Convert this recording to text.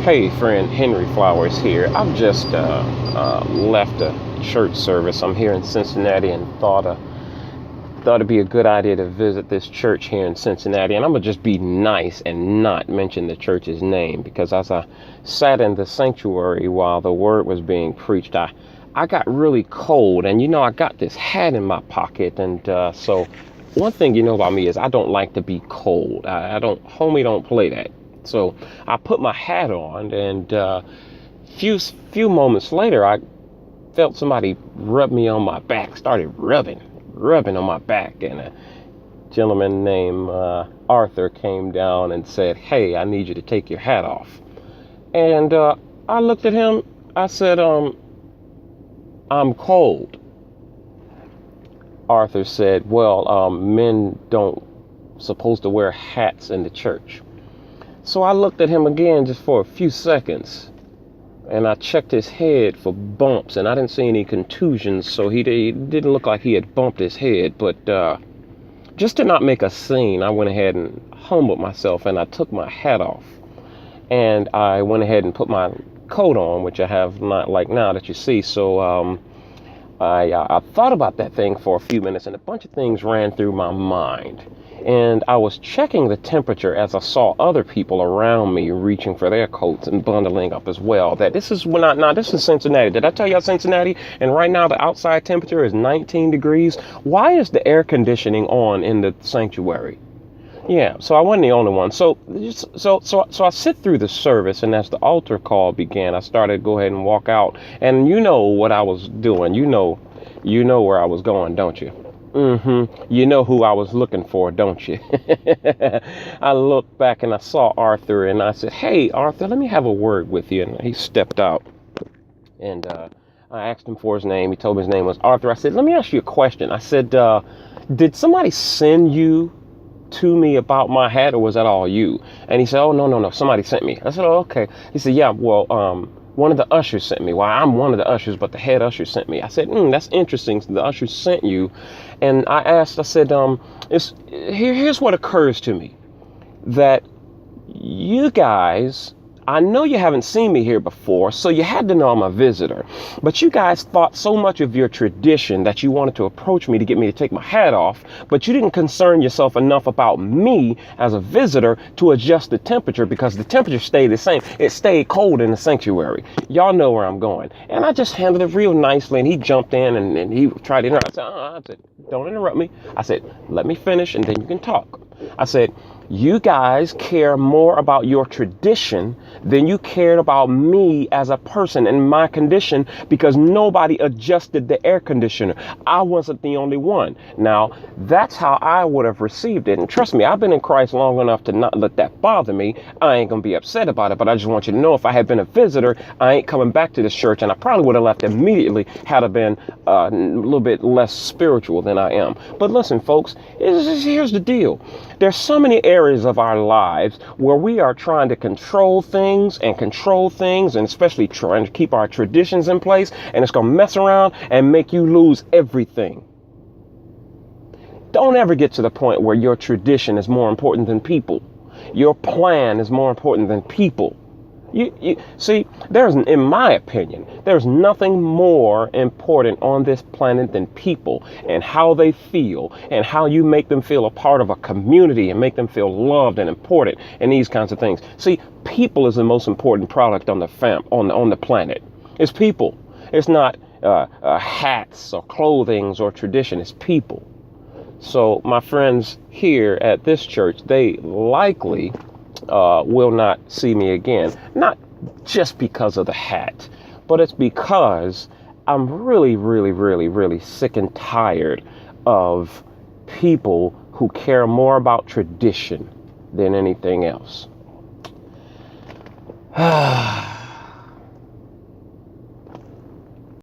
Hey friend, Henry Flowers here. I've just left a church service. I'm here in Cincinnati and thought it'd be a good idea to visit this church here in Cincinnati. And I'm gonna just be nice and not mention the church's name, because as I sat in the sanctuary while the word was being preached, I got really cold. And I got this hat in my pocket, and so one thing you know about me is I don't like to be cold. I don't, homie, don't play that. So I put my hat on, and few moments later, I felt somebody rub me on my back, started rubbing on my back. And a gentleman named Arthur came down and said, "Hey, I need you to take your hat off." And I looked at him. I said, "I'm cold." Arthur said, "Well, men don't supposed to wear hats in the church." So I looked at him again just for a few seconds, and I checked his head for bumps, and I didn't see any contusions, so he didn't look like he had bumped his head. But just to not make a scene, I went ahead and humbled myself, and I took my hat off, and I went ahead and put my coat on, which I have not like now that you see. So I thought about that thing for a few minutes, and a bunch of things ran through my mind. And I was checking the temperature as I saw other people around me reaching for their coats and bundling up as well. That this is this is Cincinnati. Did I tell y'all Cincinnati? And right now the outside temperature is 19 degrees. Why is the air conditioning on in the sanctuary? Yeah, so I wasn't the only one. So I sit through the service, and as the altar call began, I started to go ahead and walk out. And you know what I was doing. You know where I was going, don't you? You know who I was looking for, don't you? I looked back and I saw Arthur, and I said, "Hey, Arthur, let me have a word with you." And he stepped out, and I asked him for his name. He told me his name was Arthur. I said, "Let me ask you a question." I said, "Did somebody send you to me about my hat, or was that all you?" And he said, "Oh, no, somebody sent me." I said, "Oh, okay." He said, "Yeah, well, one of the ushers sent me." "Well, I'm one of the ushers, but the head usher sent me." I said, "That's interesting. The usher sent you." And I said, here's what occurs to me, that you guys, I know you haven't seen me here before, so you had to know I'm a visitor. But you guys thought so much of your tradition that you wanted to approach me to get me to take my hat off, but you didn't concern yourself enough about me as a visitor to adjust the temperature, because the temperature stayed the same. It stayed cold in the sanctuary. Y'all know where I'm going. And I just handled it real nicely, and he jumped in and he tried to interrupt. I said, "Don't interrupt me." I said, "Let me finish and then you can talk." I said, "You guys care more about your tradition than you cared about me as a person and my condition, because nobody adjusted the air conditioner. I wasn't the only one." Now, that's how I would have received it. And trust me, I've been in Christ long enough to not let that bother me. I ain't going to be upset about it, but I just want you to know, if I had been a visitor, I ain't coming back to this church, and I probably would have left immediately had I been a little bit less spiritual than I am. But listen, folks, here's the deal. There's so many areas of our lives where we are trying to control things, and especially trying to keep our traditions in place, and it's going to mess around and make you lose everything. Don't ever get to the point where your tradition is more important than people. Your plan is more important than people. You see, in my opinion, there's nothing more important on this planet than people, and how they feel, and how you make them feel a part of a community and make them feel loved and important, and these kinds of things. See, people is the most important product on the planet. It's people. It's not hats or clothing or tradition. It's people. So my friends here at this church, they likely will not see me again. Not just because of the hat, but it's because I'm really, really, really, really sick and tired of people who care more about tradition than anything else.